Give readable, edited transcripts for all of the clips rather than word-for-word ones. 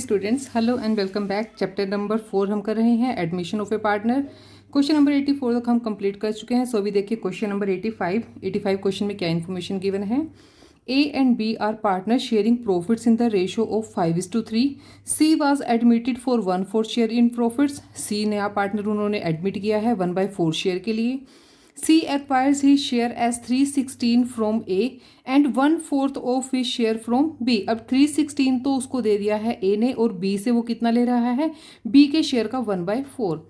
Students, hello and welcome back. Chapter number 4 हम कर रहे हैं, admission of A partner. Question number 84 तक हम कंप्लीट कर चुके हैं। सो अभी देखिए क्वेश्चन नंबर 85 क्वेश्चन में क्या इन्फॉर्मेशन गिवन है। A and B are partner sharing profits in the ratio of 5:3। C was admitted for 1/4 share in profits. C नया पार्टनर उन्होंने एडमिट किया है 1/4 शेयर के लिए। C acquires his share as 316 from A and 1/4 of his share from B। अब 316 तो उसको दे दिया है A ने और B से वो कितना ले रहा है, B के शेयर का 1/4।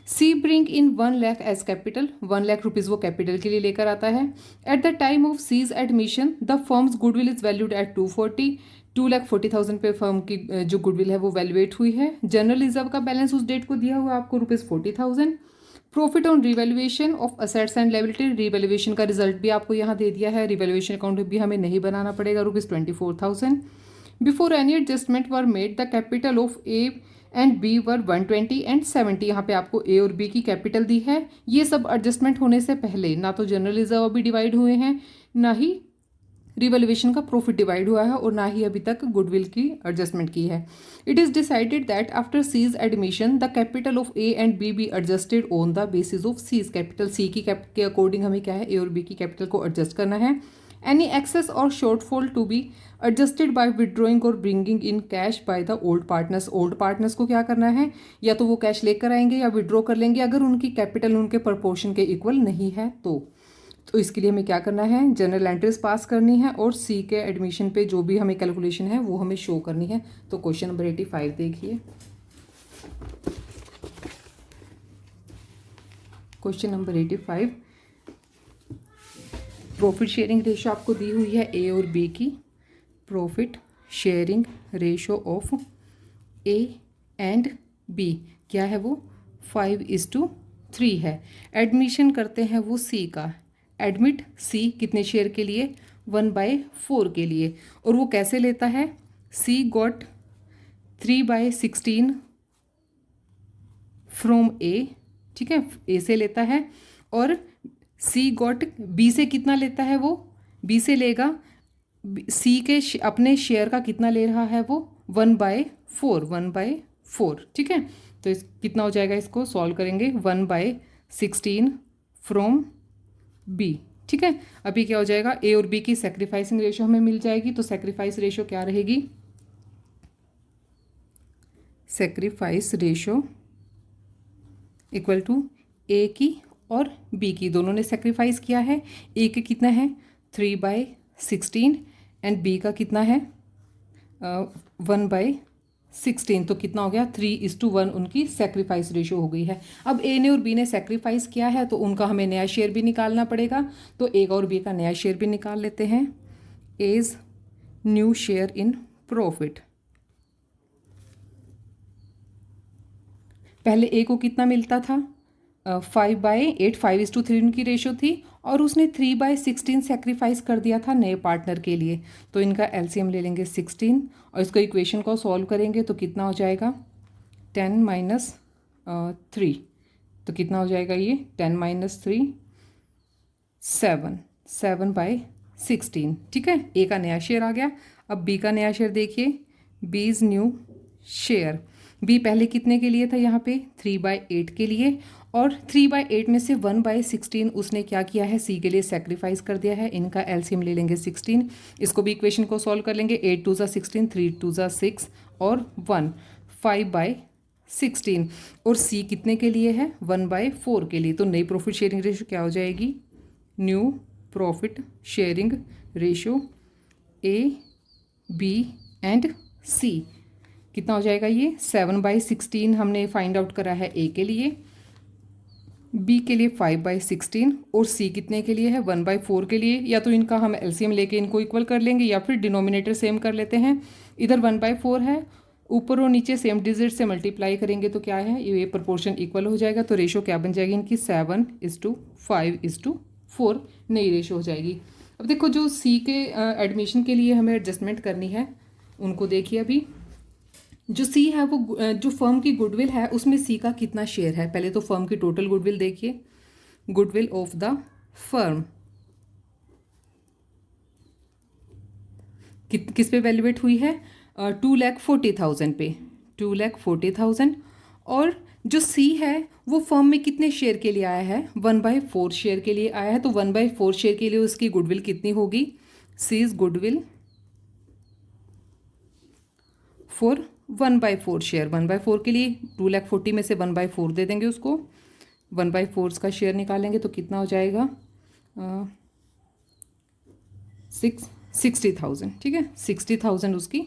C bring in 1 lakh as capital, 1 lakh rupees वो कैपिटल के लिए लेकर आता है। At the time of C's admission, the firm's goodwill is valued at 240, 2,40,000 पे फर्म की जो गुडविल है वो वैल्यूएट हुई है। जनरल रिजर्व का बैलेंस उस डेट को दिया हुआ आपको ₹40,000। Profit on revaluation of assets and liability, revaluation का रिजल्ट भी आपको यहाँ दे दिया है। रिवैल्यूएशन अकाउंट भी हमें नहीं बनाना पड़ेगा, ₹24,000। Before any adjustment were made the capital of A and B were 120 and 70। यहाँ पे आपको ए और बी की कैपिटल दी है। ये सब एडजस्टमेंट होने से पहले ना तो जनरल रिजर्व अभी डिवाइड हुए हैं, ना ही रिवैल्यूएशन का प्रॉफिट डिवाइड हुआ है, और ना ही अभी तक गुडविल की एडजस्टमेंट की है। It is decided that after C's admission the capital of A and B be adjusted on the basis of C's capital. C की के अकॉर्डिंग हमें क्या है, ए और बी की कैपिटल को एडजस्ट करना है। एनी एक्सेस और shortfall to be adjusted by withdrawing और bringing in cash by the old partners. Old partners को क्या करना है, या तो वो कैश लेकर आएंगे या विड्रॉ कर लेंगे अगर उनकी कैपिटल उनके प्रपोर्शन के इक्वल नहीं है तो इसके लिए हमें क्या करना है, जनरल एंट्रीज पास करनी है और सी के एडमिशन पे जो भी हमें कैलकुलेशन है वो हमें शो करनी है। तो क्वेश्चन नंबर 85 देखिए। Question number 85, profit sharing ratio आपको दी हुई है ए और बी की। Profit sharing ratio of A and B क्या है, वो 5:3 है। एडमिशन करते हैं वो सी का। एडमिट सी कितने शेयर के लिए, 1/4 के लिए। और वो कैसे लेता है, सी गॉट 3/16 फ्रॉम ए, ठीक है, ए से लेता है। और सी गॉट बी से कितना लेता है, वो बी से लेगा सी के अपने शेयर का कितना ले रहा है, वो 1/4, ठीक है। तो कितना हो जाएगा, इसको सॉल्व करेंगे, 1/16 फ्रॉम बी, ठीक है। अभी क्या हो जाएगा, ए और बी की सेक्रीफाइसिंग रेशो हमें मिल जाएगी। तो सेक्रीफाइस रेशो क्या रहेगी, सेक्रीफाइस रेशो इक्वल टू ए की और बी की, दोनों ने सेक्रीफाइस किया है। ए के कितना है 3/16 एंड बी का कितना है 1/16। तो कितना हो गया, 3:1 उनकी सेक्रीफाइस रेशो हो गई है। अब ए ने और बी ने सेक्रीफाइस किया है तो उनका हमें नया शेयर भी निकालना पड़ेगा। तो ए और बी का नया शेयर भी निकाल लेते हैं। A's new share in profit. पहले ए को कितना मिलता था, 5/8, 5:3 उनकी रेशो थी, और उसने 3/16 सेक्रीफाइस कर दिया था नए पार्टनर के लिए। तो इनका एलसीएम ले लेंगे 16 और इसको इक्वेशन को सॉल्व करेंगे तो कितना हो जाएगा 10 - 3। तो कितना हो जाएगा ये 10 - 3 7/16, ठीक है। ए का नया शेयर आ गया। अब बी का नया शेयर देखिए, B is new share. B पहले कितने के लिए था, यहाँ पे 3/8 के लिए, और 3/8 में से 1/16 उसने क्या किया है, सी के लिए सेक्रीफाइस कर दिया है। इनका एलसीएम ले लेंगे 16। इसको भी इक्वेशन को सॉल्व कर लेंगे, 8 2 16, 3 2 6 और 1 5/16। और सी कितने के लिए है, 1/4 के लिए। तो नई प्रॉफिट शेयरिंग रेशो क्या हो जाएगी, new profit sharing ratio A B and C कितना हो जाएगा, ये 7/16 हमने फाइंड आउट करा है ए के लिए, बी के लिए 5/16 और सी कितने के लिए है 1/4 के लिए। या तो इनका हम एलसीएम लेके इनको इक्वल कर लेंगे या फिर डिनोमिनेटर सेम कर लेते हैं। इधर 1/4 है, ऊपर और नीचे सेम डिजिट से मल्टीप्लाई करेंगे तो क्या है, ये प्रोपोर्शन इक्वल हो जाएगा। तो रेशो क्या बन जाएगी इनकी, 7:5:4 नई रेशो हो जाएगी। अब देखो जो सी के एडमिशन के लिए हमें एडजस्टमेंट करनी है उनको देखिए। अभी जो सी है वो जो फर्म की गुडविल है उसमें सी का कितना शेयर है। पहले तो फर्म की टोटल गुडविल देखिए, गुडविल ऑफ द फर्म किस पे वैल्यूएट हुई है, 2,40,000 पे, 2,40,000। और जो सी है वो फर्म में कितने शेयर के लिए आया है, 1/4 शेयर के लिए आया है। तो 1/4 शेयर के लिए उसकी गुडविल कितनी होगी, सी इज गुडविल फॉर 1/4 शेयर। 1/4 के लिए 2,40,000 में से 1/4 दे देंगे उसको, 1/4 का शेयर निकालेंगे तो कितना हो जाएगा, 60,000। ठीक है, 60,000 उसकी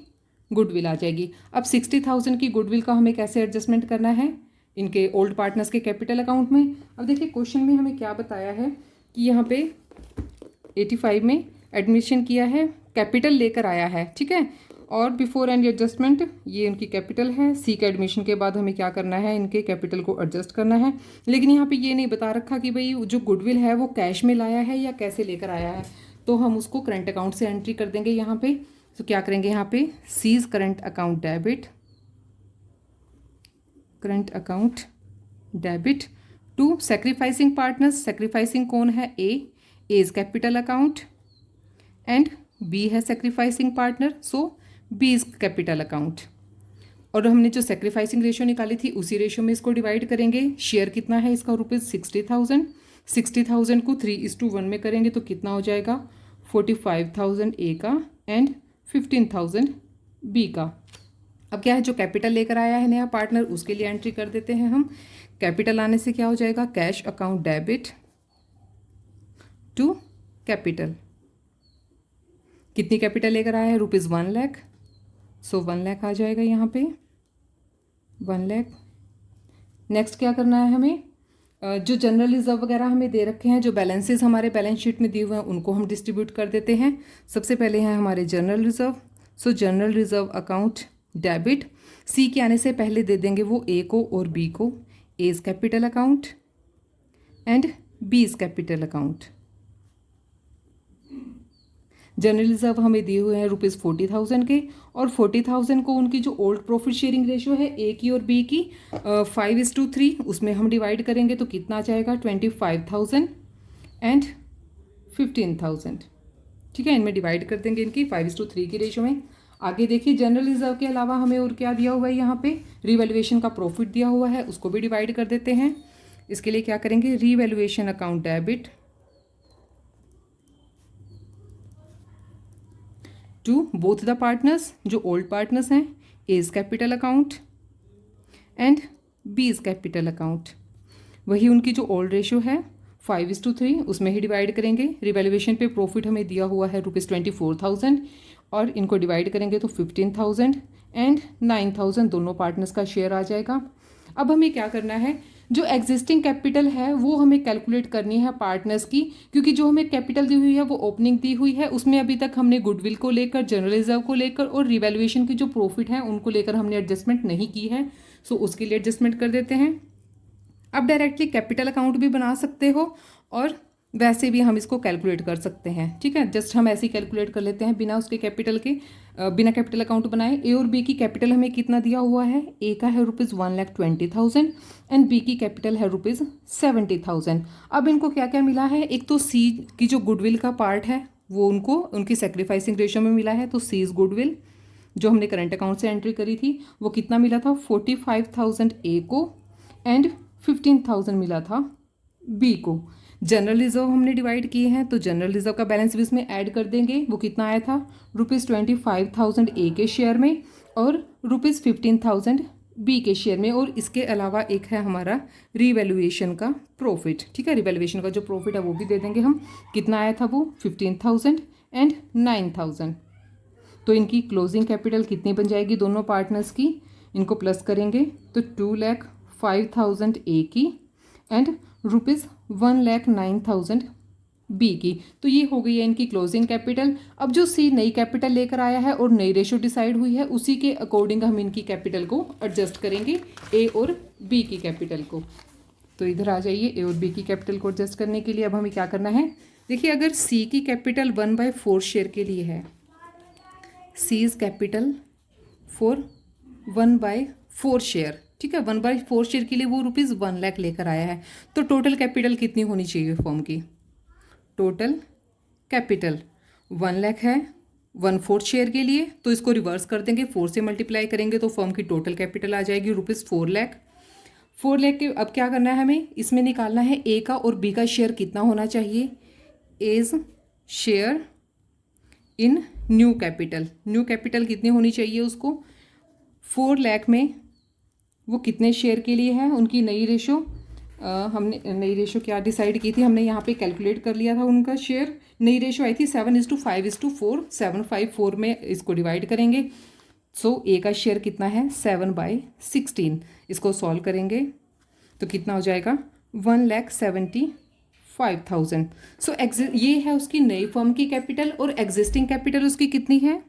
गुडविल आ जाएगी। अब 60,000 की गुडविल का हमें कैसे एडजस्टमेंट करना है, इनके ओल्ड पार्टनर्स के कैपिटल अकाउंट में। अब देखिए क्वेश्चन में हमें क्या बताया है कि यहाँ पे 85 में एडमिशन किया है, कैपिटल लेकर आया है। ठीक है, और बिफोर एंड एडजस्टमेंट ये इनकी कैपिटल है। सी का एडमिशन के बाद हमें क्या करना है, इनके कैपिटल को एडजस्ट करना है। लेकिन यहाँ पे ये नहीं बता रखा कि भाई जो गुडविल है वो कैश में लाया है या कैसे लेकर आया है। तो हम उसको करंट अकाउंट से एंट्री कर देंगे यहाँ पे। तो क्या करेंगे यहाँ पे, C's current account debit, current account debit to sacrificing partners. Sacrificing कौन है, A is capital account and B है sacrificing partner, so B is capital account. और हमने जो सेक्रीफाइसिंग रेशियो निकाली थी उसी रेशियो में इसको डिवाइड करेंगे। शेयर कितना है इसका, ₹60,000। 60,000 को 3:1 में करेंगे तो कितना हो जाएगा, 45,000 ए का एंड 15,000 बी का। अब क्या है, जो कैपिटल लेकर आया है नया पार्टनर उसके लिए एंट्री कर देते हैं हम। कैपिटल आने से क्या हो जाएगा, cash account debit to capital. कितनी कैपिटल लेकर आया है, ₹1 लाख, सो 1 लाख आ जाएगा यहाँ पे, 1 लाख। नेक्स्ट क्या करना है हमें, जो जनरल रिजर्व वगैरह हमें दे रखे हैं, जो बैलेंसेस हमारे बैलेंस शीट में दिए हुए हैं उनको हम डिस्ट्रीब्यूट कर देते हैं। सबसे पहले हैं हमारे general reserve, so general reserve account debit. C के आने से पहले दे देंगे वो ए को और बी को, A is capital account and B is capital account. General reserve हमें दिए हुए हैं ₹40,000 के, और 40,000 को उनकी जो ओल्ड प्रॉफिट शेयरिंग रेशियो है ए की और बी की 5:3 उसमें हम डिवाइड करेंगे तो कितना आ जाएगा, 25,000 एंड 15,000। ठीक है, इनमें डिवाइड कर देंगे इनकी 5:3 की रेशियो में। आगे देखिए जनरल रिजर्व के अलावा हमें और क्या दिया हुआ है, यहाँ पे रीवैल्यूएशन का प्रॉफिट दिया हुआ है, उसको भी डिवाइड कर देते हैं। इसके लिए क्या करेंगे, revaluation account debit to both the partners, जो ओल्ड पार्टनर्स हैं, A is capital account and B is capital account. वही उनकी जो ओल्ड रेशियो है 5:3 उसमें ही डिवाइड करेंगे। रिवैल्यूएशन पे प्रॉफिट हमें दिया हुआ है ₹24,000 और इनको डिवाइड करेंगे तो 15,000 एंड 9,000 दोनों पार्टनर्स का शेयर आ जाएगा। अब हमें क्या करना है, जो एग्जिस्टिंग कैपिटल है वो हमें कैलकुलेट करनी है पार्टनर्स की, क्योंकि जो हमें कैपिटल दी हुई है वो ओपनिंग दी हुई है, उसमें अभी तक हमने गुडविल को लेकर, जनरल रिजर्व को लेकर और रिवैल्यूएशन की जो प्रॉफिट है उनको लेकर हमने एडजस्टमेंट नहीं की है। सो उसके लिए एडजस्टमेंट कर देते हैं। अब डायरेक्टली कैपिटल अकाउंट भी बना सकते हो और वैसे भी हम इसको कैलकुलेट कर सकते हैं। ठीक है, जस्ट हम ऐसे ही कैलकुलेट कर लेते हैं बिना उसके कैपिटल के, बिना कैपिटल अकाउंट बनाए। ए और बी की कैपिटल हमें कितना दिया हुआ है, ए का है ₹1,20,000 एंड बी की कैपिटल है ₹70,000। अब इनको क्या क्या मिला है, एक तो सी की जो गुडविल का पार्ट है वो उनको उनकी सेक्रीफाइसिंग रेशियो में मिला है, तो सी इज गुडविल जो हमने करंट अकाउंट से एंट्री करी थी वो कितना मिला था, 45,000 ए को एंड 15,000 मिला था बी को। जनरल रिजर्व हमने डिवाइड किए हैं तो जनरल रिजर्व का बैलेंस भी इसमें ऐड कर देंगे। वो कितना आया था, ₹25,000 ए के शेयर में और ₹15,000 बी के शेयर में। और इसके अलावा एक है हमारा रीवैल्यूएशन का प्रॉफिट। ठीक है, रीवैल्यूएशन का जो प्रॉफिट है वो भी दे देंगे हम। कितना आया था वो, 15,000 एंड 9,000। तो इनकी क्लोजिंग कैपिटल कितनी बन जाएगी दोनों पार्टनर्स की, इनको प्लस करेंगे तो 2,05,000 ए की एंड ₹1,09,000 बी की। तो ये हो गई है इनकी क्लोजिंग कैपिटल। अब जो सी नई कैपिटल लेकर आया है और नई रेशो डिसाइड हुई है उसी के अकॉर्डिंग हम इनकी कैपिटल को एडजस्ट करेंगे, ए और बी की कैपिटल को। तो इधर आ जाइए, ए और बी की कैपिटल को एडजस्ट करने के लिए अब हमें क्या करना है, देखिए अगर सी की कैपिटल 1/4 शेयर के लिए है, सी इज कैपिटल फॉर 1/4 शेयर, ठीक है, 1/4 शेयर के लिए वो ₹1 लाख लेकर आया है। तो टोटल कैपिटल कितनी होनी चाहिए फर्म की, टोटल कैपिटल 1 लाख है 1/4 शेयर के लिए, तो इसको रिवर्स कर देंगे, 4 से मल्टीप्लाई करेंगे तो फर्म की टोटल कैपिटल आ जाएगी ₹4,00,000। 4,00,000 के अब क्या करना है हमें, इसमें निकालना है ए का और बी का शेयर कितना होना चाहिए। A's share in new capital, new capital कितनी होनी चाहिए उसको, 4,00,000 में वो कितने शेयर के लिए है, उनकी नई रेशो, हमने नई रेशो क्या डिसाइड की थी, हमने यहाँ पे कैलकुलेट कर लिया था उनका शेयर। नई रेशो आई थी 7:5:4, 7/4 में इसको डिवाइड करेंगे। सो ए का शेयर कितना है 7/16। इसको सॉल्व करेंगे तो कितना हो जाएगा 1,75,000। सो ये है उसकी नई फर्म की कैपिटल, और एग्जिस्टिंग कैपिटल उसकी कितनी है,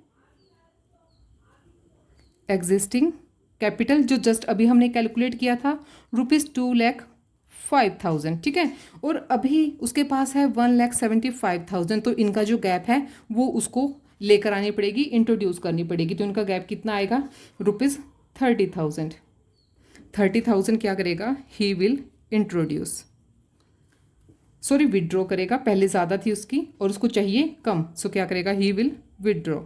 एग्जिस्टिंग कैपिटल जो जस्ट अभी हमने कैलकुलेट किया था ₹2,05,000, ठीक है। और अभी उसके पास है 1,75,000, तो इनका जो गैप है वो उसको लेकर आनी पड़ेगी, इंट्रोड्यूस करनी पड़ेगी। तो इनका गैप कितना आएगा ₹30,000। 30,000 क्या करेगा, he will introduce, sorry withdraw करेगा, पहले ज़्यादा थी उसकी और उसको चाहिए कम, सो क्या करेगा, ही विल विड्रॉ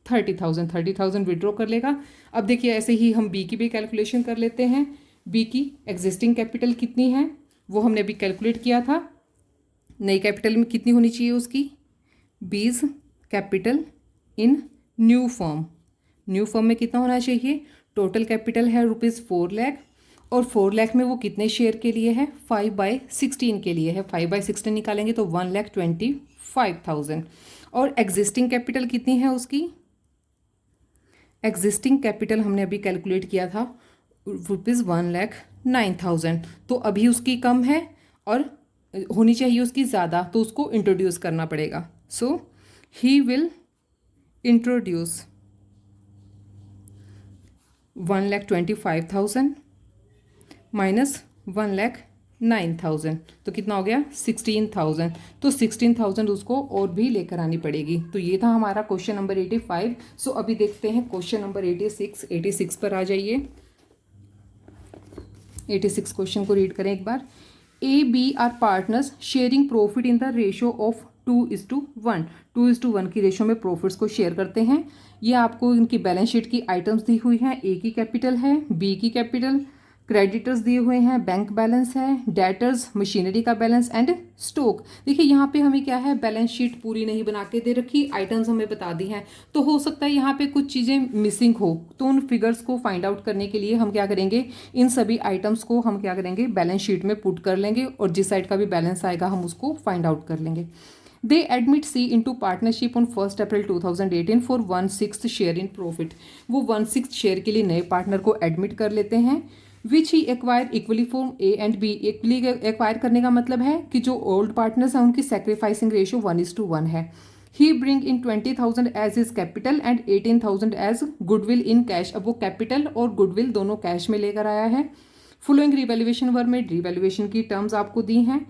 ₹30,000 विड्रॉ कर लेगा। अब देखिए ऐसे ही हम बी की भी कैलकुलेशन कर लेते हैं। बी की एग्जिस्टिंग कैपिटल कितनी है वो हमने अभी कैलकुलेट किया था। नई कैपिटल में कितनी होनी चाहिए उसकी, बीज capital in new firm, new firm में कितना होना चाहिए, टोटल कैपिटल है ₹4,00,000 और 4,00,000 में वो कितने शेयर के लिए है, 5/16 के लिए है। 5/16 निकालेंगे तो 1,25,000। और एग्जिस्टिंग कैपिटल कितनी है उसकी, एग्जिस्टिंग कैपिटल हमने अभी कैलकुलेट किया था ₹1,09,000। तो अभी उसकी कम है और होनी चाहिए उसकी ज़्यादा, तो उसको इंट्रोड्यूस करना पड़ेगा। सो ही विल इंट्रोड्यूस 1,25,000 माइनस 1,09,000, तो कितना हो गया 16,000। तो 16,000 उसको और भी लेकर आनी पड़ेगी। तो ये था हमारा क्वेश्चन नंबर 85। सो अभी देखते हैं क्वेश्चन नंबर 86। 86 पर आ जाइए, 86 क्वेश्चन को रीड करें एक बार। A B are partners sharing profit in the ratio of 2:1। 2:1 की रेशो में प्रॉफिट्स को शेयर करते हैं। ये आपको इनकी बैलेंस शीट की आइटम्स दी हुई हैं। ए की कैपिटल है, बी की कैपिटल, क्रेडिटर्स दिए हुए हैं, बैंक बैलेंस है, डेटर्स, मशीनरी का बैलेंस एंड स्टॉक। देखिए यहाँ पे हमें क्या है, बैलेंस शीट पूरी नहीं बना के दे रखी, आइटम्स हमें बता दी हैं। तो हो सकता है यहाँ पे कुछ चीज़ें मिसिंग हो, तो उन फिगर्स को फाइंड आउट करने के लिए हम क्या करेंगे, इन सभी आइटम्स को हम क्या करेंगे, बैलेंस शीट में पुट कर लेंगे और जिस साइड का भी बैलेंस आएगा हम उसको फाइंड आउट कर लेंगे। They admit C into partnership on 1 April 2018 for 1/6 share in profit. वो 1/6 शेयर के लिए नए पार्टनर को एडमिट कर लेते हैं। Which he acquire equally from A and B. Equally acquire करने का मतलब है कि जो ओल्ड पार्टनर्स हैं उनकी सेक्रीफाइसिंग रेशियो 1:1 है। He bring in 20,000 as his capital and 18,000 as goodwill in cash. अब वो कैपिटल और गुडविल दोनों कैश में लेकर आया है। फॉलोइंग रिवैल्यूएशन वर में रिवैल्यूएशन की टर्म्स आपको दी हैं।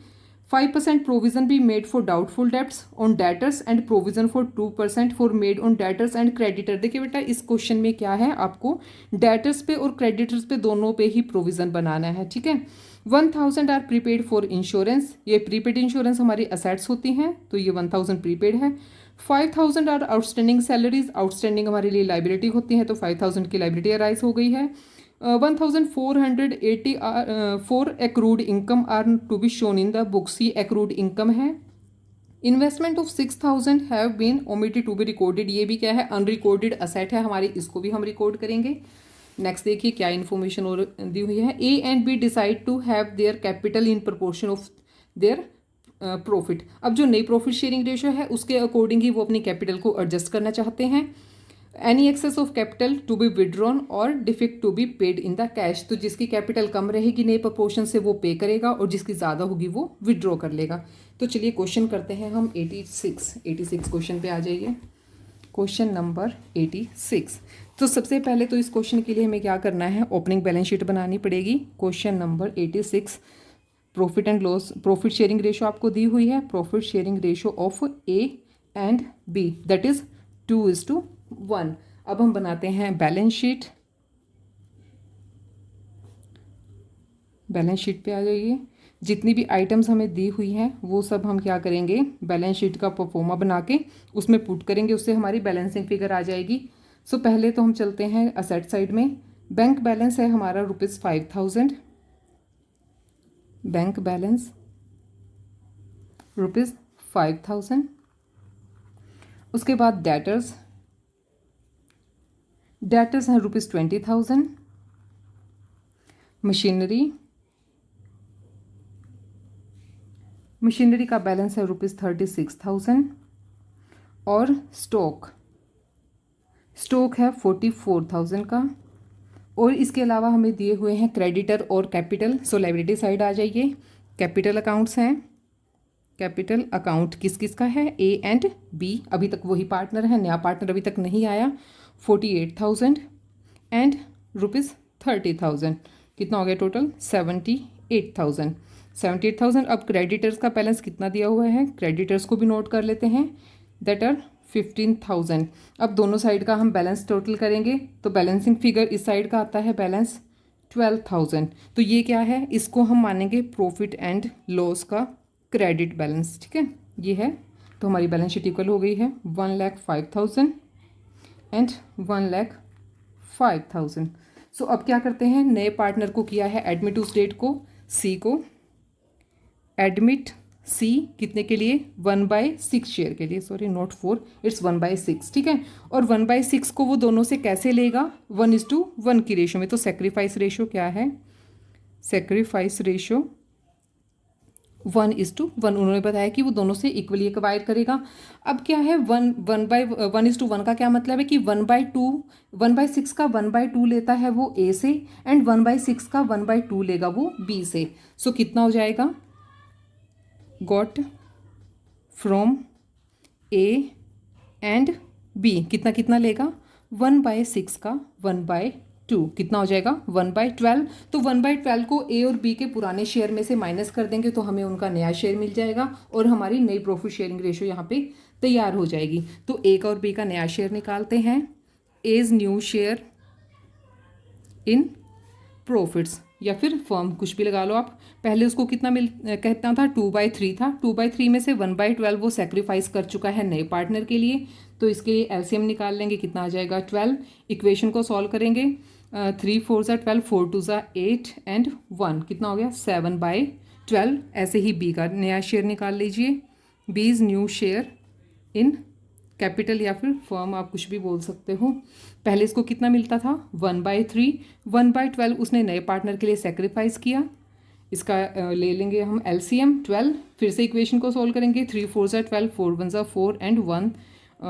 5% provision be made for doubtful debts on debtors and provision for 2% for made on debtors and creditor. देखिए बेटा इस क्वेश्चन में क्या है, आपको डेटर्स पे और क्रेडिटर्स पे दोनों पे ही प्रोविजन बनाना है, ठीक है। 1,000 आर प्रीपेड फॉर इंश्योरेंस। ये प्रीपेड इंश्योरेंस हमारी असेट्स होती हैं, तो ये 1,000 प्रीपेड है। 5,000 आर आउटस्टैंडिंग सैलरीज। आउटस्टैंडिंग हमारे लिए लाइबिलिटी होती है, तो 5,000 की लाइबिलिटी अराइज हो गई है। 1,480 for accrued income are to be shown in the books. ये एक्रूड इनकम है। Investment of 6,000 have been omitted to be recorded. ये भी क्या है, अनरिकॉर्डेड असेट है हमारी, इसको भी हम रिकॉर्ड करेंगे। नेक्स्ट देखिए क्या इन्फॉर्मेशन और दी हुई है। A and B decide to have their capital in proportion of their profit. अब जो नई प्रॉफिट शेयरिंग रेशियो है उसके अकॉर्डिंग ही वो अपनी कैपिटल को एडजस्ट करना चाहते हैं। Any excess of capital to be withdrawn और deficit to be paid in the cash. तो जिसकी कैपिटल कम रहेगी नए प्रपोर्शन से वो पे करेगा और जिसकी ज़्यादा होगी वो विड्रॉ कर लेगा। तो चलिए क्वेश्चन करते हैं हम 86 क्वेश्चन पे आ जाइए। Question number 86। तो सबसे पहले तो इस क्वेश्चन के लिए हमें क्या करना है, ओपनिंग बैलेंस शीट बनानी पड़ेगी। Question number 86, profit and loss, profit sharing ratio आपको दी हुई है। Profit sharing ratio of A and B that is 2:1। अब हम बनाते हैं बैलेंस शीट। बैलेंस शीट पे आ जाइए। जितनी भी आइटम्स हमें दी हुई हैं वो सब हम क्या करेंगे, बैलेंस शीट का प्रोफोर्मा बना के उसमें पुट करेंगे, उससे हमारी बैलेंसिंग फिगर आ जाएगी। सो पहले तो हम चलते हैं असेट साइड में। बैंक बैलेंस है हमारा ₹5000, बैंक बैलेंस ₹5000। उसके बाद डेटर्स हैं ₹20,000। मशीनरी का बैलेंस है ₹36,000। और स्टॉक है 44,000 का। और इसके अलावा हमें दिए हुए हैं क्रेडिटर और कैपिटल। सो लायबिलिटी साइड आ जाइए। कैपिटल अकाउंट्स हैं। कैपिटल अकाउंट किस किस का है, ए एंड बी, अभी तक वही पार्टनर है, नया पार्टनर अभी तक नहीं आया। 48,000 एंड ₹30,000, कितना हो गया टोटल 78,000। अब क्रेडिटर्स का बैलेंस कितना दिया हुआ है, क्रेडिटर्स को भी नोट कर लेते हैं, दैट आर 15,000। अब दोनों साइड का हम बैलेंस टोटल करेंगे तो बैलेंसिंग फिगर इस साइड का आता है बैलेंस 12,000। तो ये क्या है, इसको हम मानेंगे प्रॉफिट एंड लॉस का क्रेडिट बैलेंस, ठीक है, ये है। तो हमारी बैलेंस शीट इक्वल हो गई है 1,05,000 एंड 1,05,000। सो अब क्या करते हैं, नए पार्टनर को किया है एडमिट उस डेट को, सी को एडमिट सी कितने के लिए 1/6 शेयर के लिए, सॉरी नॉट 4, इट्स 1/6, ठीक है। और 1/6 को वो दोनों से कैसे लेगा, 1:1 की रेशो में। तो सेक्रीफाइस रेशो क्या है, सेक्रीफाइस रेशो 1:1 उन्होंने बताया कि वो दोनों से इक्वली एक्वायर करेगा। अब क्या है 1:1 का क्या मतलब है कि 1/6 का 1/2 लेता है वो ए से, एंड 1/6 का 1/2 लेगा वो बी से। सो कितना हो जाएगा, got from A and B कितना कितना लेगा, 1/6 का 1/2 कितना हो जाएगा 1/12। तो 1/12 को ए और बी के पुराने शेयर में से माइनस कर देंगे तो हमें उनका नया शेयर मिल जाएगा और हमारी नई प्रॉफिट शेयरिंग रेशो यहाँ पे तैयार हो जाएगी। तो ए का और बी का नया शेयर निकालते हैं, A's new share in profits, या फिर फर्म कुछ भी लगा लो आप। पहले उसको कितना कहता था 2/3 था, 2/3 में से 1/12 वो सेक्रीफाइस कर चुका है नए पार्टनर के लिए। तो इसके लिए एलसीएम निकाल लेंगे, कितना आ जाएगा 12। इक्वेशन को सॉल्व करेंगे, 3 4 ज़ा 12, 4 2 ज़ा 8 एंड 1 कितना हो गया 7/12। ऐसे ही बी का नया शेयर निकाल लीजिए, B is new share in capital या फिर फर्म, आप कुछ भी बोल सकते हो। पहले इसको कितना मिलता था 1/3, 1/12 उसने नए पार्टनर के लिए सेक्रीफाइस किया। इसका ले लेंगे हम एलसीएम 12, फिर से इक्वेशन को सोल्व करेंगे, 3 4 ज़ा 12, 4 1 ज़ा 4 एंड 1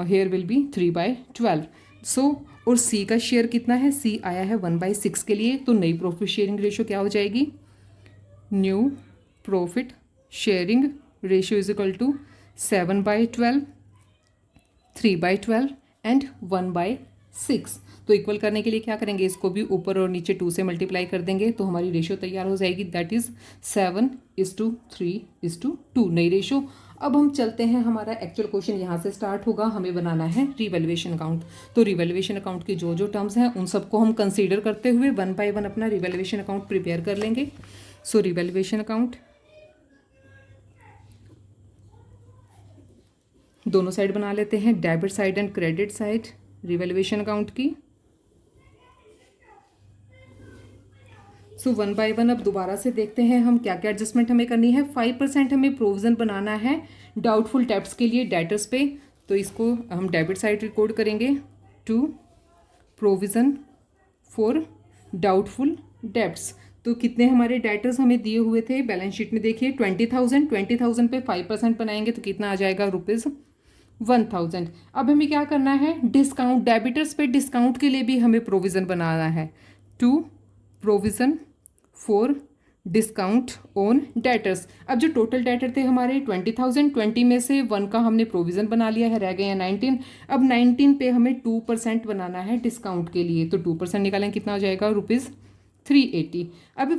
हेयर विल बी 3/12। सो और सी का शेयर कितना है, सी आया है 1/6 के लिए। तो नई प्रॉफिट शेयरिंग रेशो क्या हो जाएगी, new profit sharing ratio is equal to 7/12, 3/12 and 1/6। तो इक्वल करने के लिए क्या करेंगे, इसको भी ऊपर और नीचे 2 से मल्टीप्लाई कर देंगे तो हमारी रेशो तैयार हो जाएगी, दैट इज़ 7:3:2 नई रेशो। अब हम चलते हैं, हमारा एक्चुअल क्वेश्चन यहाँ से स्टार्ट होगा, हमें बनाना है रिवैल्यूएशन अकाउंट। तो रिवैल्यूएशन अकाउंट की जो जो टर्म्स हैं उन सबको हम कंसीडर करते हुए 1 बाय 1 अपना रिवैल्यूएशन अकाउंट प्रिपेयर कर लेंगे। सो रिवैल्यूएशन अकाउंट दोनों साइड बना लेते हैं, debit side and credit side revaluation account की। सो 1 बाय 1 अब दोबारा से देखते हैं हम क्या क्या एडजस्टमेंट हमें करनी है। 5% हमें प्रोविज़न बनाना है डाउटफुल डेब्ट्स के लिए डेटर्स पे, तो इसको हम डेबिट साइड रिकॉर्ड करेंगे to provision for doubtful debts. तो कितने हमारे डेटर्स हमें दिए हुए थे बैलेंस शीट में, देखिए 20,000 पे 5% बनाएंगे तो कितना आ जाएगा ₹1,000। अब हमें क्या करना है, डिस्काउंट डेबिटर्स पे डिस्काउंट के लिए भी हमें प्रोविज़न बनाना है, to provision for discount on debtors. अब जो टोटल डेटर थे हमारे 20,000, 20 में से 1 का हमने प्रोविज़न बना लिया है, रह गए हैं 19। अब 19 पे हमें 2% बनाना है डिस्काउंट के लिए, तो 2% निकालें कितना हो जाएगा ₹380। अब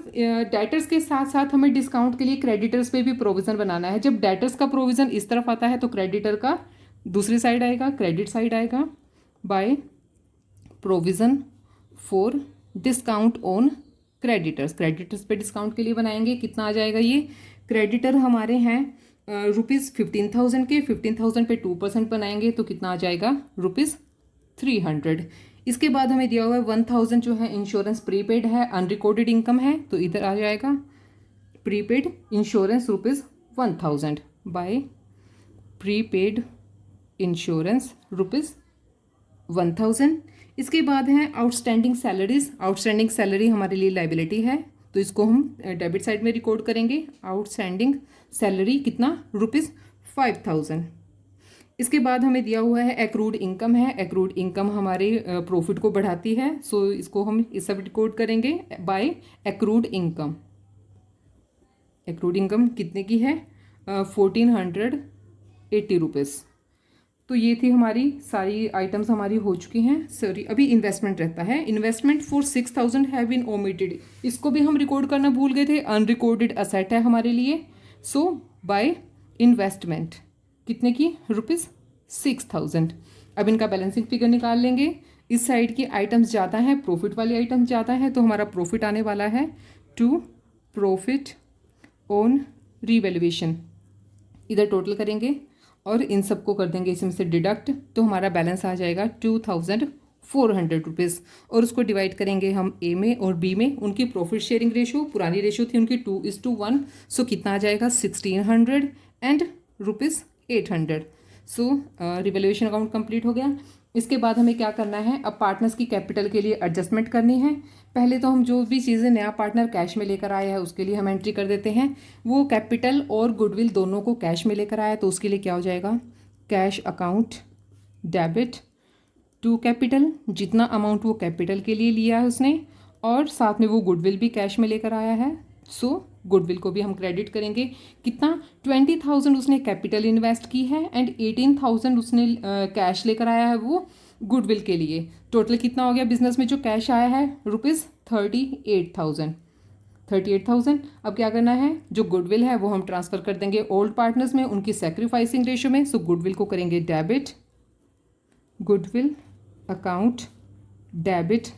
डेटर्स के साथ साथ हमें डिस्काउंट के लिए क्रेडिटर्स पे भी प्रोविज़न बनाना है। जब डेटर्स का प्रोविज़न इस तरफ आता है तो क्रेडिटर का दूसरी साइड आएगा, क्रेडिट साइड आएगा, by provision for discount on creditors, creditors पे डिस्काउंट के लिए बनाएंगे, कितना आ जाएगा ये, क्रेडिटर हमारे हैं ₹15,000 के, 15,000 पे 2% बनाएंगे तो कितना आ जाएगा ₹300। इसके बाद हमें दिया हुआ है 1,000 जो है इंश्योरेंस प्रीपेड है, अनरिकॉर्डेड इनकम है, तो इधर आ जाएगा prepaid insurance ₹1,000 by prepaid insurance ₹1,000। इसके बाद है आउटस्टैंडिंग सैलरीज, आउटस्टैंडिंग सैलरी हमारे लिए लाइबिलिटी है तो इसको हम डेबिट साइड में रिकॉर्ड करेंगे। आउटस्टैंडिंग सैलरी कितना, ₹5,000। इसके बाद हमें दिया हुआ है एक्रूड इनकम है, एक्रूड इनकम हमारे प्रॉफिट को बढ़ाती है, सो इसको हम इस सब रिकॉर्ड करेंगे by accrued income. Accrued income कितने की है, ₹1,480। तो ये थी हमारी सारी आइटम्स हमारी हो चुकी हैं। सॉरी, अभी इन्वेस्टमेंट रहता है, investment for 6,000 have been omitted, इसको भी हम रिकॉर्ड करना भूल गए थे, अनरिकॉर्डेड असेट है हमारे लिए। सो बाय इन्वेस्टमेंट कितने की, ₹6,000। अब इनका बैलेंसिंग फिगर निकाल लेंगे। इस साइड की आइटम्स ज़्यादा हैं, प्रॉफिट वाली आइटम्स ज़्यादा है, तो हमारा प्रॉफिट आने वाला है टू प्रॉफिट ऑन रीवैल्यूएशन। इधर टोटल करेंगे और इन सबको कर देंगे इसमें से डिडक्ट, तो हमारा बैलेंस आ जाएगा ₹2,400 और उसको डिवाइड करेंगे हम ए में और बी में। उनकी प्रॉफिट शेयरिंग रेशो, पुरानी रेशो थी उनकी 2:1, सो कितना आ जाएगा 1,600 and ₹800। So revaluation account complete हो गया। इसके बाद हमें क्या करना है, अब पार्टनर्स की कैपिटल के लिए एडजस्टमेंट करनी है। पहले तो हम जो भी चीज़ें नया पार्टनर कैश में लेकर आया है उसके लिए हम एंट्री कर देते हैं। वो कैपिटल और गुडविल दोनों को कैश में लेकर आया, तो उसके लिए क्या हो जाएगा, cash account debit to capital, जितना अमाउंट वो कैपिटल के लिए लिया है उसने, और साथ में वो गुडविल भी कैश में लेकर आया है, सो गुडविल को भी हम क्रेडिट करेंगे। कितना, 20,000 उसने कैपिटल इन्वेस्ट की है एंड 18,000 उसने कैश लेकर आया है वो गुडविल के लिए। टोटल कितना हो गया बिजनेस में जो कैश आया है, ₹38,000। 38,000। अब क्या करना है, जो गुडविल है वो हम ट्रांसफ़र कर देंगे ओल्ड पार्टनर्स में उनकी सेक्रीफाइसिंग रेशो में। सो गुडविल को करेंगे डेबिट, गुडविल अकाउंट डेबिट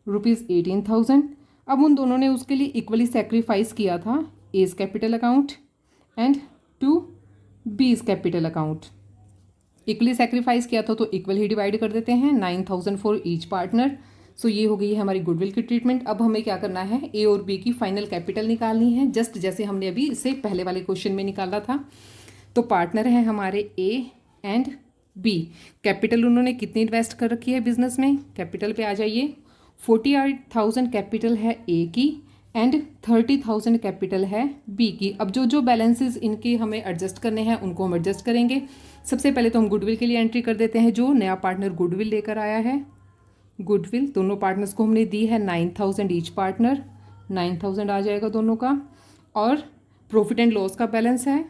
₹18,000। अब उन दोनों ने उसके लिए इक्वली सेक्रीफाइस किया था, as capital account and to B's capital account. Equally sacrifice किया था तो इक्वल ही डिवाइड कर देते हैं, 9,000 फॉर ईच पार्टनर। सो ये हो गई है हमारी गुडविल की ट्रीटमेंट। अब हमें क्या करना है, ए और बी की फाइनल कैपिटल निकालनी है, जस्ट जैसे हमने अभी इससे पहले वाले क्वेश्चन में निकाला था। तो पार्टनर है हमारे ए एंड बी, कैपिटल उन्होंने कितनी इन्वेस्ट कर रखी है बिजनेस में, कैपिटल पे आ जाइए। 48,000 कैपिटल है ए की एंड 30,000 कैपिटल है बी की। अब जो जो बैलेंसेस इनके हमें एडजस्ट करने हैं उनको हम एडजस्ट करेंगे। सबसे पहले तो हम गुडविल के लिए एंट्री कर देते हैं, जो नया पार्टनर गुडविल लेकर आया है। गुडविल दोनों पार्टनर्स को हमने दी है 9,000 ईच पार्टनर, 9,000 आ जाएगा दोनों का। और प्रॉफिट एंड लॉस का बैलेंस है,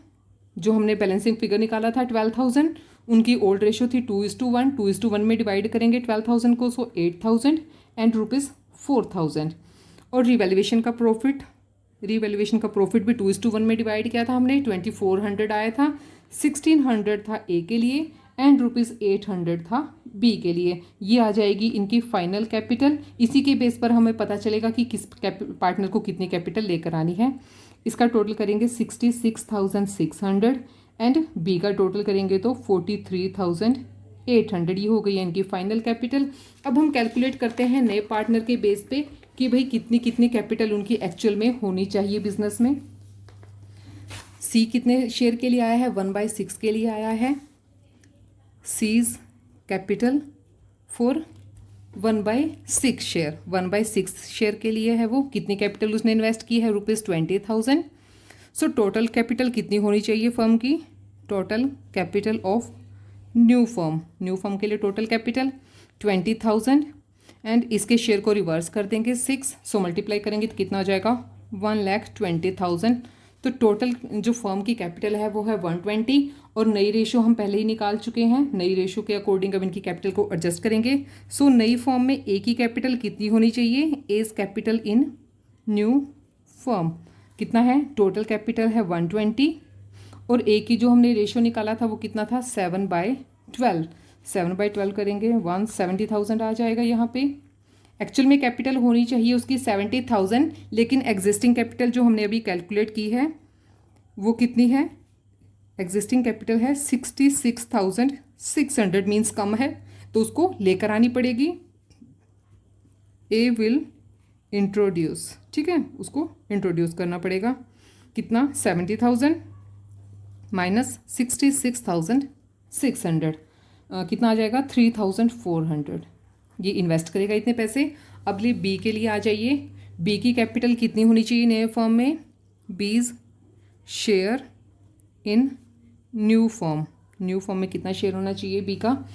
जो हमने बैलेंसिंग फिगर निकाला था 12,000, उनकी ओल्ड रेशो थी 2:1, 2:1 में डिवाइड करेंगे 12,000 को, सो 8,000 एंड ₹4,000। और रिवैल्यूएशन का प्रॉफिट, रिवैल्यूएशन का प्रॉफिट भी 2:1 में डिवाइड किया था हमने, 2,400 आया था, 1,600 था ए के लिए एंड ₹800 था बी के लिए। ये आ जाएगी इनकी फाइनल कैपिटल। इसी के बेस पर हमें पता चलेगा कि किस पार्टनर को कितनी कैपिटल लेकर आनी है। इसका टोटल करेंगे 66,600 एंड बी का टोटल करेंगे तो 43,800। ये हो गई है इनकी फाइनल कैपिटल। अब हम कैलकुलेट करते हैं नए पार्टनर के बेस पे कि भाई कितनी कितनी कैपिटल उनकी एक्चुअल में होनी चाहिए बिजनेस में। सी कितने शेयर के लिए आया है, 1/6 के लिए आया है। Seize capital for 1/6 share, 1/6 share के लिए है वो। कितनी कैपिटल उसने इन्वेस्ट की है, ₹20,000। सो टोटल कैपिटल कितनी होनी चाहिए फर्म की, total capital of new firm, new firm के लिए टोटल कैपिटल 20,000 एंड इसके शेयर को रिवर्स कर देंगे 6, सो मल्टीप्लाई करेंगे तो कितना हो जाएगा 1,20,000। तो टोटल जो फर्म की कैपिटल है वो है 120 और नई रेशो हम पहले ही निकाल चुके हैं। नई रेशो के अकॉर्डिंग अब इनकी कैपिटल को एडजस्ट करेंगे। सो नई फर्म में ए की कैपिटल कितनी होनी चाहिए, as capital in new firm कितना है, टोटल कैपिटल है 120 और ए की जो हमने रेशो निकाला था वो कितना था 7/12, 7/12 करेंगे 170,000 आ जाएगा यहाँ पे एक्चुअल में कैपिटल होनी चाहिए उसकी 70,000, लेकिन एग्जिस्टिंग कैपिटल जो हमने अभी कैलकुलेट की है वो कितनी है, एग्जिस्टिंग कैपिटल है 66,600, मीन्स कम है, तो उसको लेकर आनी पड़ेगी। ए विल इंट्रोड्यूस, ठीक है, उसको इंट्रोड्यूस करना पड़ेगा। कितना, 70,000 माइनस 66,600, कितना आ जाएगा, 3,400। ये इन्वेस्ट करेगा इतने पैसे। अब ले बी के लिए आ जाइए। बी की कैपिटल कितनी होनी चाहिए नए फॉर्म में, बीज share in new form. New form में कितना शेयर होना चाहिए बी का,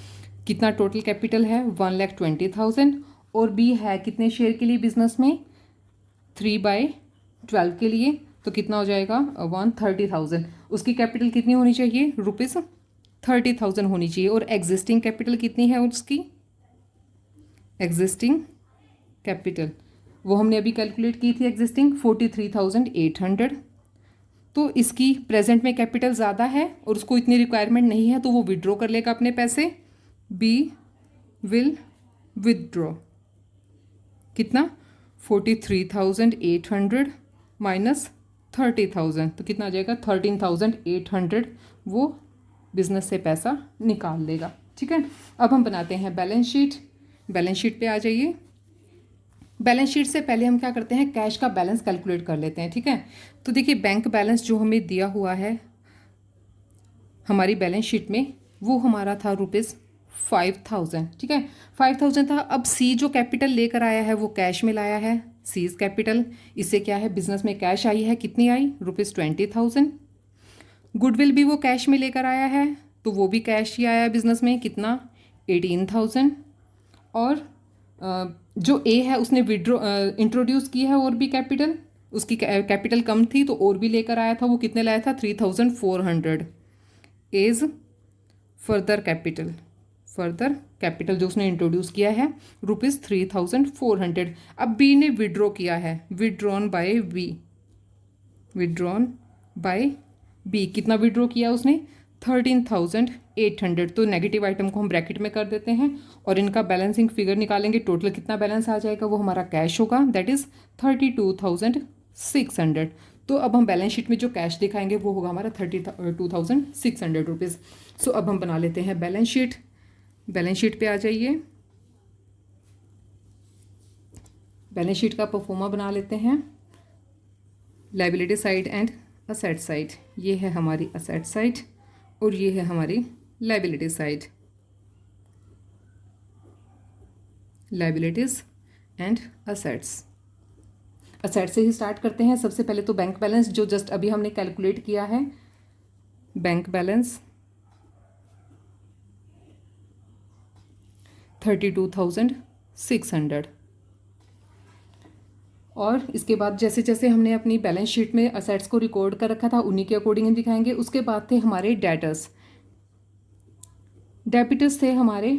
कितना टोटल कैपिटल है 1,20,000, और बी है कितने शेयर के लिए बिजनेस में, 3/12 के लिए, तो कितना हो जाएगा 130,000। उसकी कैपिटल कितनी होनी चाहिए, ₹30,000 होनी चाहिए। और एग्जिस्टिंग कैपिटल कितनी है उसकी, एग्जिस्टिंग कैपिटल वो हमने अभी कैलकुलेट की थी, एग्जिस्टिंग 43,800। तो इसकी प्रेजेंट में कैपिटल ज़्यादा है और उसको इतनी रिक्वायरमेंट नहीं है, तो वो विड्रॉ कर लेगा अपने पैसे। बी विल विदड्रॉ कितना, 43,800 माइनस 30,000, तो कितना आ जाएगा 13,800। वो बिजनेस से पैसा निकाल लेगा। ठीक है, अब हम बनाते हैं बैलेंस शीट। बैलेंस शीट पे आ जाइए। बैलेंस शीट से पहले हम क्या करते हैं, कैश का बैलेंस कैलकुलेट कर लेते हैं। ठीक है, तो देखिए बैंक बैलेंस जो हमें दिया हुआ है हमारी बैलेंस शीट में, वो हमारा था ₹5,000। ठीक है, 5,000 था। अब सी जो कैपिटल लेकर आया है वो कैश में लाया है, सीज कैपिटल। इससे क्या है, बिजनेस में कैश आई है, कितनी आई, ₹20,000। गुडविल भी वो कैश में लेकर आया है, तो वो भी कैश ही आया बिजनेस में, कितना, 18,000। और जो ए है उसने विड्रॉ इंट्रोड्यूस की है और भी कैपिटल, उसकी कैपिटल कम थी तो और भी लेकर आया था, वो कितने लाया था, 3,400 as further capital. Further capital जो उसने इंट्रोड्यूस किया है ₹3,400। अब बी ने विड्रॉ किया है, withdrawn by B, withdrawn by B कितना विड्रॉ किया उसने, 13,800। तो नेगेटिव आइटम को हम ब्रैकेट में कर देते हैं और इनका बैलेंसिंग फिगर निकालेंगे। टोटल कितना बैलेंस आ जाएगा, वो हमारा कैश होगा, दैट इज़ 32,600। तो अब हम बैलेंस शीट में जो कैश दिखाएंगे वो होगा हमारा 32,600 रुपीज़। सो अब हम बना लेते हैं बैलेंस शीट। बैलेंस शीट पे आ जाइए। बैलेंस शीट का परफॉर्मा बना लेते हैं। Liability side and asset side, ये है हमारी असेट साइड और ये है हमारी liability side. Liabilities and assets. Asset से ही स्टार्ट करते हैं। सबसे पहले तो बैंक बैलेंस जो जस्ट अभी हमने कैलकुलेट किया है, बैंक बैलेंस 32,600। और इसके बाद जैसे जैसे हमने अपनी बैलेंस शीट में असेट्स को रिकॉर्ड कर रखा था उन्हीं के अकॉर्डिंग हम दिखाएंगे। उसके बाद थे हमारे डेटर्स। डेबिटर्स थे हमारे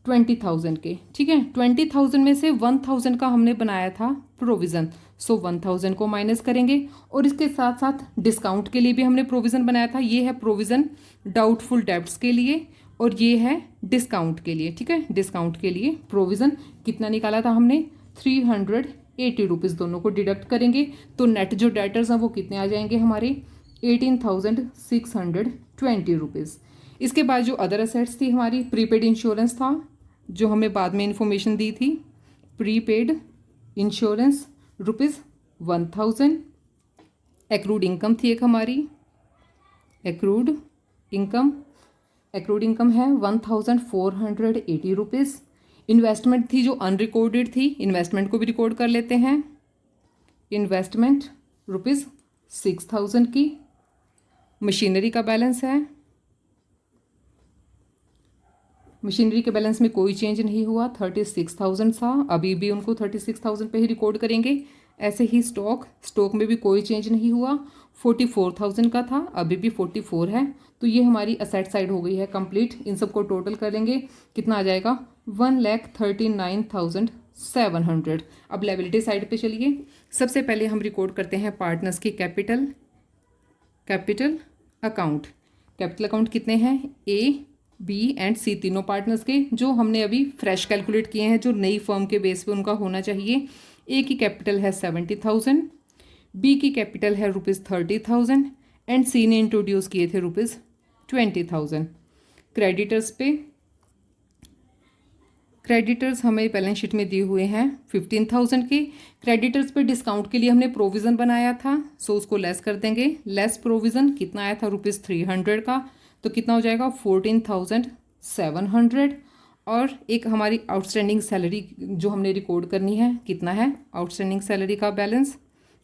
20,000 के। ठीक है, 20,000 में से 1,000 का हमने बनाया था प्रोविज़न, सो 1,000 को माइनस करेंगे। और इसके साथ साथ डिस्काउंट के लिए भी हमने प्रोविज़न बनाया था। ये है प्रोविज़न डाउटफुल डेब्ट्स के लिए और ये है डिस्काउंट के लिए। ठीक है, डिस्काउंट के लिए प्रोविज़न कितना निकाला था हमने, 380 रुपीज़। दोनों को डिडक्ट करेंगे तो नेट जो डेटर्स हैं वो कितने आ जाएंगे हमारे, 18,620 रुपीज़। इसके बाद जो अदर असेट्स थी हमारी, प्रीपेड इंश्योरेंस था जो हमें बाद में इंफॉर्मेशन दी थी, प्रीपेड इंश्योरेंस ₹1,000। एक्रूड इनकम थी एक हमारी, एक्रूड इनकम है 1,480 रुपीज़। इन्वेस्टमेंट थी जो अनरिकॉर्डेड थी, इन्वेस्टमेंट को भी रिकॉर्ड कर लेते हैं। इन्वेस्टमेंट ₹6,000 की। मशीनरी का बैलेंस है, मशीनरी के बैलेंस में कोई चेंज नहीं हुआ, 36,000 था, अभी भी उनको 36,000 पे ही रिकॉर्ड करेंगे। ऐसे ही स्टॉक में भी कोई चेंज नहीं हुआ, 44,000 का था, अभी भी 44 है। तो ये हमारी असेट साइड हो गई है कंप्लीट। इन सबको टोटल करेंगे कितना आ जाएगा, 1,39,700। अब लायबिलिटी साइड पे चलिए। सबसे पहले हम रिकॉर्ड करते हैं पार्टनर्स की कैपिटल अकाउंट। कैपिटल अकाउंट कितने हैं, ए बी एंड सी तीनों पार्टनर्स के जो हमने अभी फ्रेश कैलकुलेट किए हैं, जो नई फर्म के बेस पे उनका होना चाहिए। ए की कैपिटल है 70,000, बी की कैपिटल है ₹30,000 एंड सी ने इंट्रोड्यूस किए थे ₹20,000। क्रेडिटर्स हमें बैलेंस शीट में दिए हुए हैं 15,000 के। क्रेडिटर्स पे डिस्काउंट के लिए हमने प्रोविज़न बनाया था, सो उसको लेस कर देंगे। लेस प्रोविज़न कितना आया था ₹300 का, तो कितना हो जाएगा 14,700। और एक हमारी आउटस्टैंडिंग सैलरी जो हमने रिकॉर्ड करनी है, कितना है आउटस्टैंडिंग सैलरी का बैलेंस,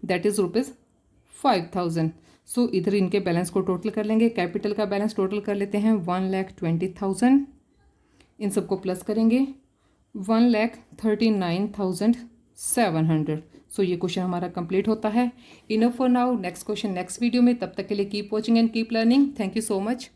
दैट इज़ ₹5,000। सो इधर इनके बैलेंस को टोटल कर लेंगे। कैपिटल का बैलेंस टोटल कर लेते हैं 1,20,000, इन सबको प्लस करेंगे 1,39,700। सो ये क्वेश्चन हमारा कंप्लीट होता है। Enough for now, next question next video में। तब तक के लिए keep watching and keep learning. Thank you so much.